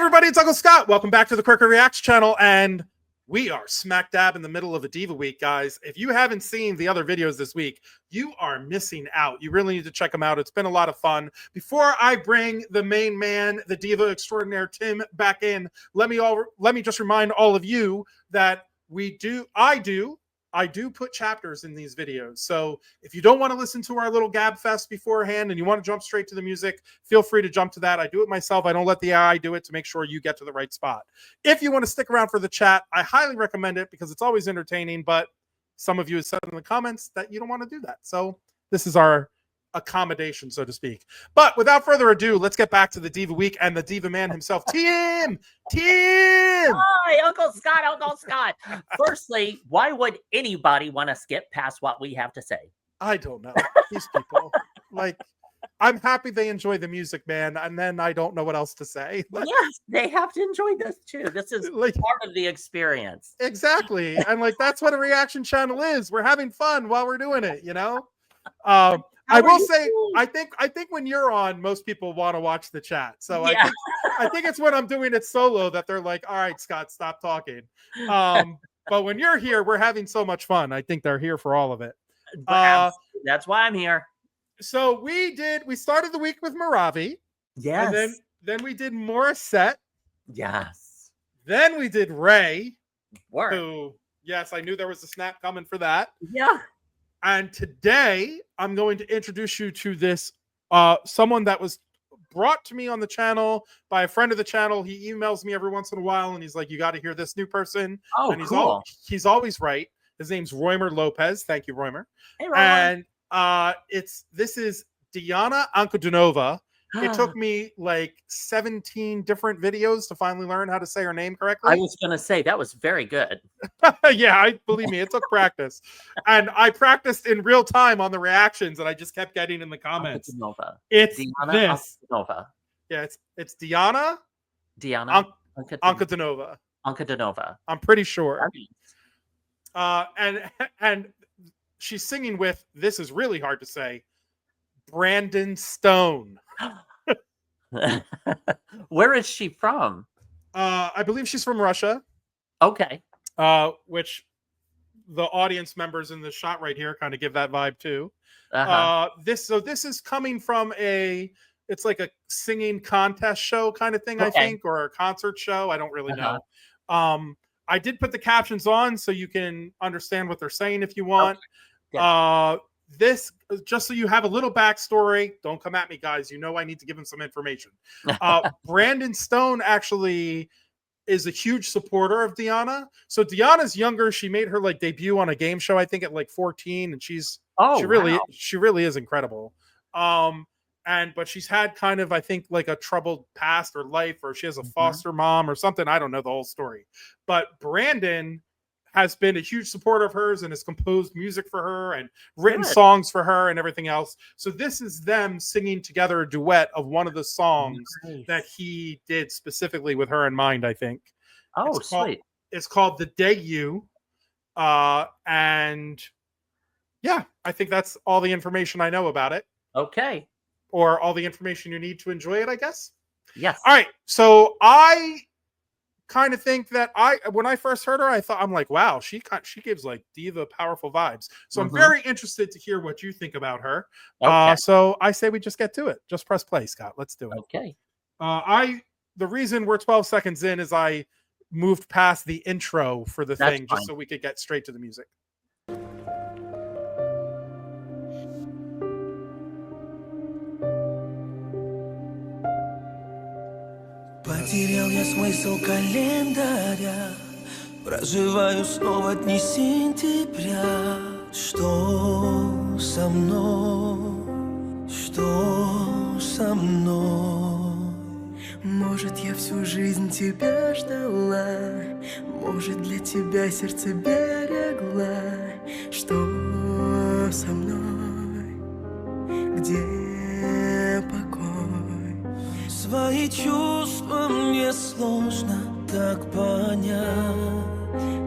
everybody, it's Uncle Scott. Welcome back to the Qwerky Reacts channel, and we are smack dab in the middle of a Diva week, guys. If you haven't seen the other videos this week, you are missing out. You really need to check them out. It's been a lot of fun. Before I bring the main man, the Diva extraordinaire Tim, back in, let me just remind all of you that I do put chapters in these videos. So if you don't want to listen to our little gab fest beforehand and you want to jump straight to the music, feel free to jump to that. I do it myself. I don't let the AI do it to make sure you get to the right spot. If you want to stick around for the chat, I highly recommend it because it's always entertaining, but some of you have said in the comments that you don't want to do that. So this is our accommodation, so to speak. But without further ado, let's get back to the Diva week and the Diva man himself, Tim! Hi, Uncle Scott. Firstly, why would anybody want to skip past what we have to say? I don't know. These people, like, I'm happy they enjoy the music, man, and then I don't know what else to say. Yes, they have to enjoy this too. This is like part of the experience. Exactly. And like that's what a reaction channel is. We're having fun while we're doing it, you know? I will say, I think when you're on, most people want to watch the chat. So yeah. I think it's when I'm doing it solo that they're like, all right, Scott, stop talking. But when you're here, we're having so much fun. I think they're here for all of it. That's why I'm here. So we started the week with Maravi. Yes. And then we did Morissette. Yes. Then we did Ray. Word. Who, yes, I knew there was a snap coming for that. Yeah. And today I'm going to introduce you to this someone that was brought to me on the channel by a friend of the channel. He emails me every once in a while and he's like, you got to hear this new person. Oh, and cool. He's always right. His name's Roymer Lopez. Thank you, Roymer. Hey, Roymer. And this is Diana Ankudinova. It took me like 17 different videos to finally learn how to say her name correctly. I was going to say, that was very good. Yeah, believe me, it took practice. And I practiced in real time on the reactions, and I just kept getting in the comments. Ankudinova. It's Diana this. Ankudinova. Yeah, it's Diana Ankudinova. Ankudinova. I'm pretty sure. And she's singing with, this is really hard to say, Brandon Stone. Where is she from? I believe she's from Russia. Okay. Which the audience members in the shot right here kind of give that vibe too. This is coming from it's like a singing contest show kind of thing, I think, or a concert show. I don't really know. I did put the captions on so you can understand what they're saying if you want. Okay. Yeah. This, just so you have a little backstory, don't come at me, guys. You know I need to give him some information. Brandon Stone actually is a huge supporter of Diana. So Diana's younger. She made her like debut on a game show, I think, at like 14, and she really is incredible. But she's had kind of, I think, like a troubled past or life, or she has a foster mom or something. I don't know the whole story. But Brandon has been a huge supporter of hers and has composed music for her and written songs for her and everything else. So this is them singing together a duet of one of the songs that he did specifically with her in mind, I think. Oh, sweet. It's called The Day You. And yeah, I think that's all the information I know about it. Okay. Or all the information you need to enjoy it, I guess. Yes. All right. So I kind of think that when I first heard her, I'm like, wow, she gives like diva powerful vibes. So I'm very interested to hear what you think about her. Okay. So I say we just get to it. Just press play, Scott. Let's do it. Okay. The reason we're 12 seconds in is I moved past the intro for the thing just so we could get straight to the music. Потерял я смысл календаря, проживаю снова дни сентября. Что со мной? Что со мной? Может, я всю жизнь тебя ждала, может, для тебя сердце берегла. Что со мной? Где покой? Свои чувства мне сложно так понять.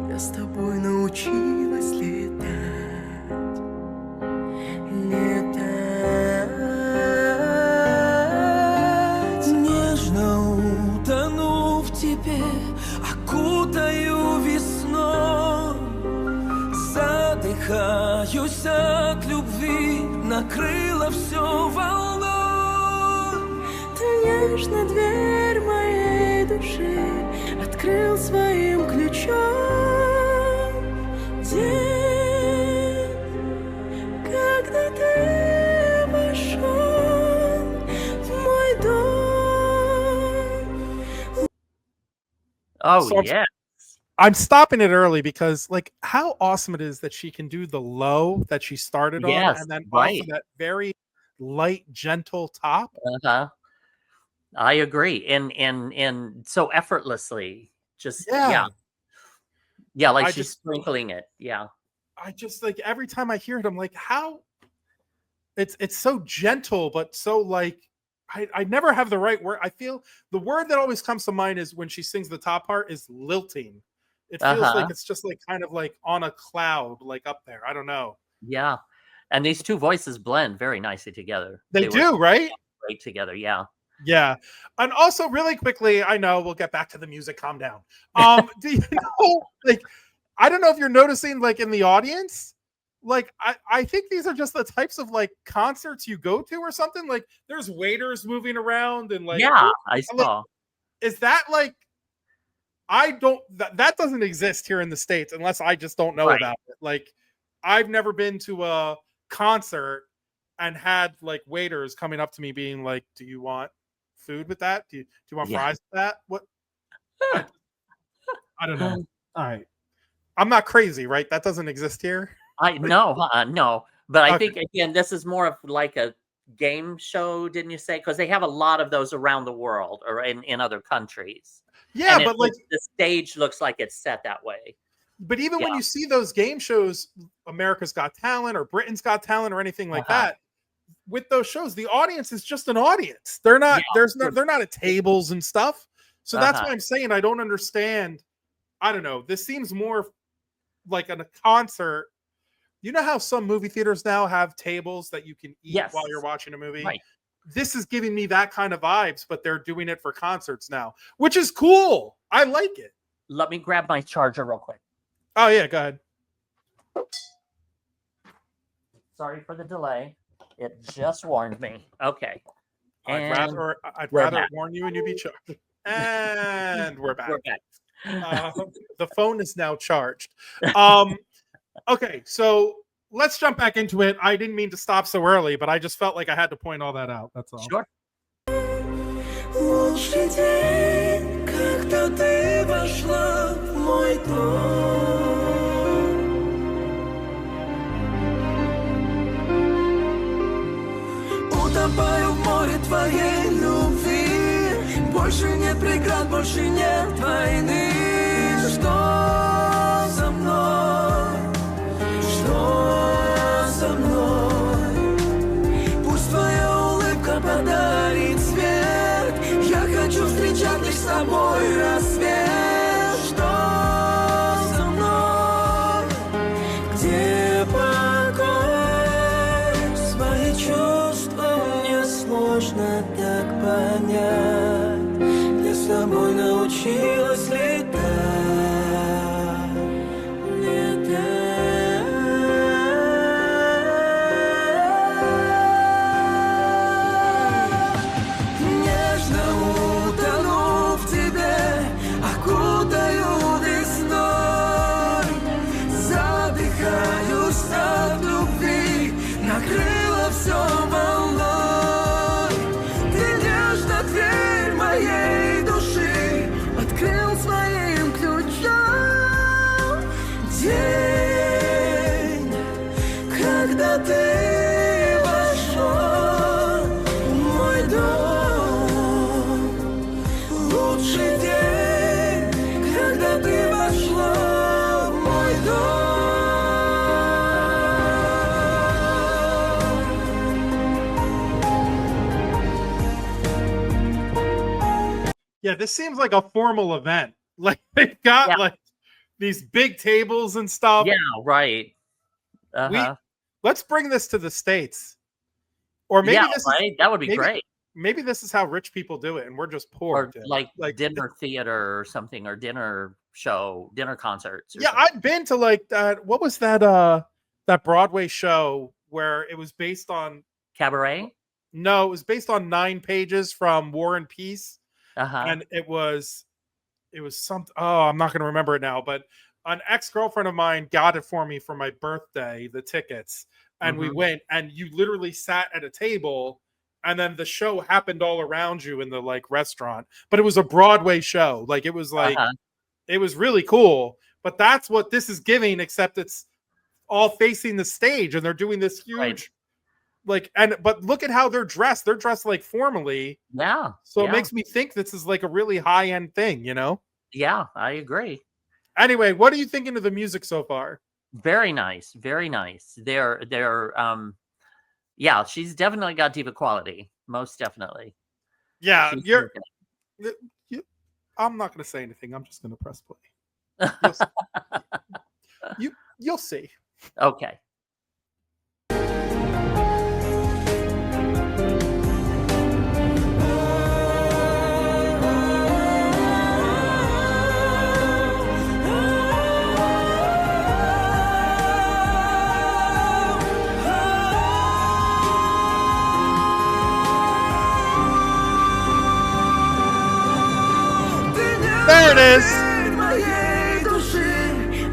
Я с тобой научилась летать, летать. Нежно утону тебе, окутаю весной. Задыхаюсь от любви, накрыло все волной. Ты нежно дверь моей души открыл своим ключом. День, когда ты вошел в мой дом. Oh, So yeah. I'm stopping it early because, like, how awesome it is that she can do the low that she started on, Yes, and then right. also that very light, gentle top. Uh-huh. I agree. And so effortlessly. Just Yeah. Yeah, like I she's just sprinkling it. Yeah. I just like every time I hear it, I'm like, how it's so gentle, but so like I never have the right word. I feel the word that always comes to mind is when she sings the top part is lilting. It feels Uh-huh. like it's just like kind of like on a cloud, like up there. I don't know. Yeah. And these two voices blend very nicely together. They work do, right? great together. Yeah. Yeah. And also really quickly, I know we'll get back to the music. Calm down. Do you know, like, I don't know if you're noticing, like, in the audience, like, I think these are just the types of like concerts you go to or something. Like, there's waiters moving around and like, Yeah, I like, saw. is that like, I don't, that doesn't exist here in the States unless I just don't know Right. about it. Like, I've never been to a concert and had like waiters coming up to me being like, do you want food with that? Do you want Yeah. fries with that? What? I don't know. All right. I'm not crazy, right? That doesn't exist here. No. But I Okay. think again, this is more of like a game show, didn't you say? Because they have a lot of those around the world or in other countries. Yeah, And but like, the stage looks like it's set that way. but even when Yeah. you see those game shows, America's Got Talent or Britain's Got Talent or anything like that, with those shows, the audience is just an audience. They're not, they're not at tables and stuff. So that's why I'm saying I don't understand. I don't know. This seems more like a concert. You know how some movie theaters now have tables that you can eat while you're watching a movie? Right. This is giving me that kind of vibes, but they're doing it for concerts now, which is cool. I like it. Let me grab my charger real quick. Oh, yeah, go ahead. Sorry for the delay. It just warned me. Okay. I'd rather warn you and you be charged. And we're back. We're back. The phone is now charged. Okay, so let's jump back into it. I didn't mean to stop so early, but I just felt like I had to point all that out. That's all. Sure. Лучший день, когда ты вошла в мой дом. Утопаю в море твоей любви. Больше нет преград, больше нет войны. Что за мной? Что за мной? Пусть твоя улыбка подарит свет. Я хочу встречать лишь с тобой рассвет. Что за мной? Где покой? Свои чувства мне сложно так понять. Я с тобой научилась летать. Накрыло все волной. Ты нежно дверь моей души открыл своим ключом. День, когда ты вошел в мой дом. Лучший день, когда ты вошла в мой дом. Yeah, this seems like a formal event. Like, they've got like these big tables and stuff. Yeah, right. Let's bring this to the States. Or maybe this right? That would be great. maybe this is how rich people do it, and we're just poor. Or Tim. like dinner theater or something, or dinner show, dinner concerts. Or yeah, something. I've been to like that. What was that? That Broadway show where it was based on Cabaret. No, it was based on 9 pages from War and Peace, Uh-huh. and it was something. Oh, I'm not going to remember it now, but an ex-girlfriend of mine got it for me for my birthday, the tickets, and we went, and you literally sat at a table, and then the show happened all around you in the like restaurant, but it was a Broadway show. Like it was like it was really cool, but that's what this is giving, except it's all facing the stage, and they're doing this huge but look at how they're dressed. They're dressed like formally. Yeah. So it makes me think this is like a really high-end thing, you know? Yeah, I agree. Anyway, what are you thinking of the music so far? Very nice. Very nice. They're yeah, she's definitely got diva quality. Most definitely. Yeah, I'm not going to say anything. I'm just going to press play. You'll see. Okay. There it is. Моей души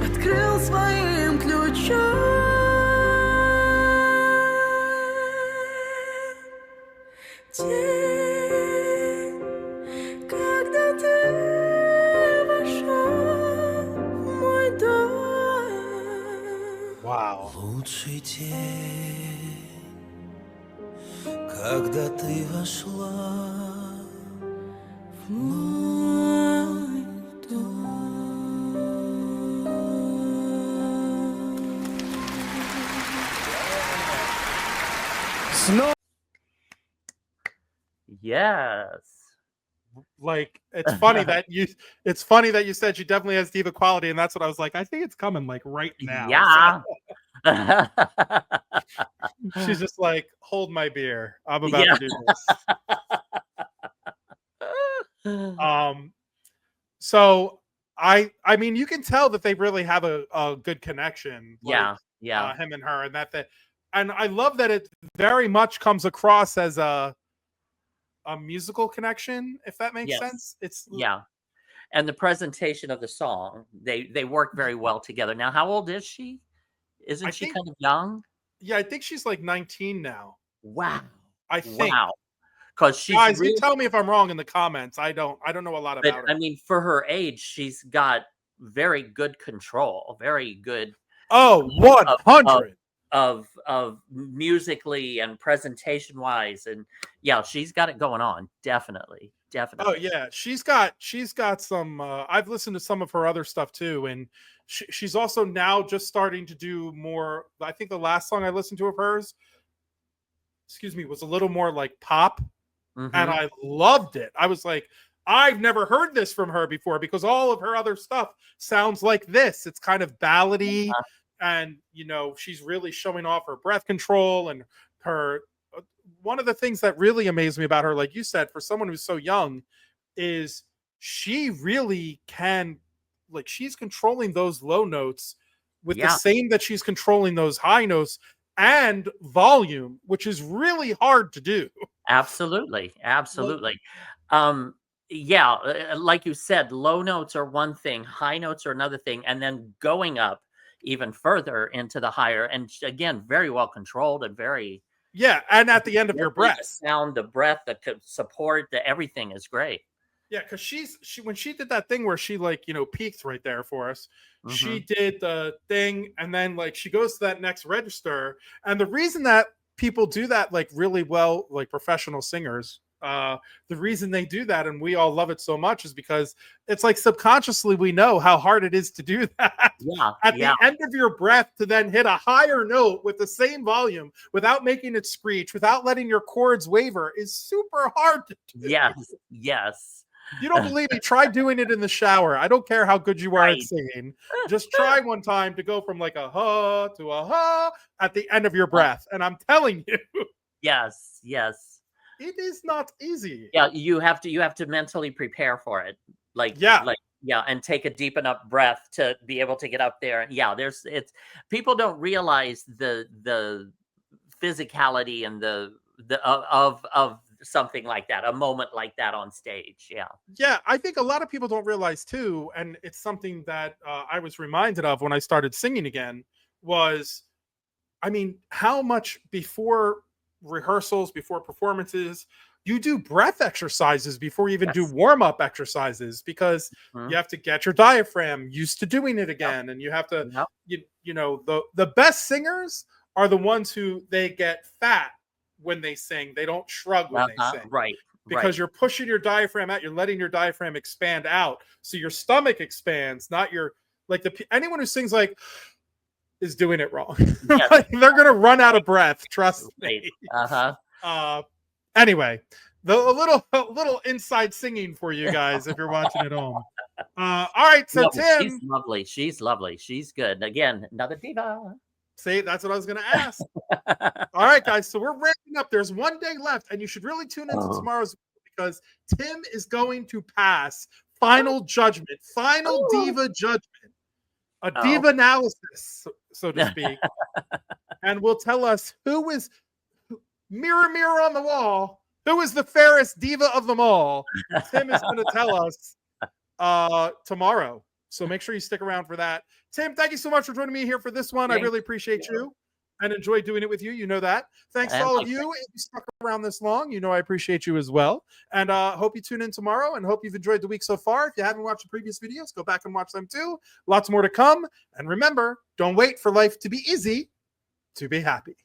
открыл своим ключом. День, когда ты вошел в мой дом. Wow. Лучший день, когда ты вошла в мой дом. Yes. Like it's funny that you said she definitely has diva quality, and that's what I was like. I think it's coming like right now. Yeah. So she's just like, hold my beer. I'm about to do this. So I mean, you can tell that they really have a good connection. Like, him and her, and I love that it very much comes across as a musical connection, if that makes sense. It's and the presentation of the song, they work very well together. Now, how old is she? Isn't she kind of young? Yeah, I think she's like 19 now. Wow. I think. Wow. Because she's guys, you tell me if I'm wrong in the comments. I don't know a lot about her. I mean, for her age, she's got very good control, very good. Oh, 100 of musically and presentation wise, and she's got it going on. Definitely. Oh yeah, she's got some. I've listened to some of her other stuff too, and she's also now just starting to do more. I think the last song I listened to of hers, was a little more like pop, and I loved it. I was like, I've never heard this from her before, because all of her other stuff sounds like this. It's kind of ballady, and she's really showing off her breath control and her. One of the things that really amazed me about her, like you said, for someone who's so young, is she really can, like, she's controlling those low notes with the same that she's controlling those high notes and volume, which is really hard to do. Absolutely. Like you said, low notes are one thing, high notes are another thing, and then going up even further into the higher, and again, very well controlled and very and at the end of your breath, the sound, the breath, the support, the everything is great. Yeah, because she when she did that thing where she peaked right there for us, she did the thing, and then like she goes to that next register, and the reason that people do that like really well, like professional singers, the reason they do that and we all love it so much is because it's like subconsciously we know how hard it is to do that. At the end of your breath, to then hit a higher note with the same volume without making it screech, without letting your chords waver, is super hard to do. Yes. You don't believe me? Try doing it in the shower. I don't care how good you are at singing. Just try one time to go from like a ha to a ha at the end of your breath, and I'm telling you. Yes. It is not easy. Yeah, you have to mentally prepare for it. Yeah. And take a deep enough breath to be able to get up there. Yeah, it's people don't realize the physicality and the of something like that, a moment like that on stage. Yeah, I think a lot of people don't realize too, and it's something that I was reminded of when I started singing again, was, I mean, how much before rehearsals, before performances, you do breath exercises before you even do Yes. warm-up exercises, because Mhm. you have to get your diaphragm used to doing it again, and you have to, Yep. you know, the best singers are the ones who they get fat when they sing. They don't shrug when they sing. Right. Because you're pushing your diaphragm out, you're letting your diaphragm expand out, so your stomach expands, not your, like, anyone who sings like is doing it wrong. Yes. Like, they're gonna run out of breath, trust me. Anyway, a little inside singing for you guys if you're watching at home. All right, so No, Tim, she's lovely, she's good. Again, another diva. see, that's what I was gonna ask. All right, guys, so we're ramping up. There's one day left, and you should really tune into tomorrow's, because Tim is going to pass final judgment, final diva judgment, a diva analysis, so to speak, and will tell us who is, mirror, mirror on the wall, who is the fairest diva of them all. Tim is going to tell us tomorrow. So make sure you stick around for that. Tim, thank you so much for joining me here for this one. I really appreciate you and enjoy doing it with you. You know that. Thanks to all of you. If you stuck around this long, you know I appreciate you as well. And hope you tune in tomorrow, and hope you've enjoyed the week so far. If you haven't watched the previous videos, go back and watch them too. Lots more to come. And remember, don't wait for life to be easy to be happy.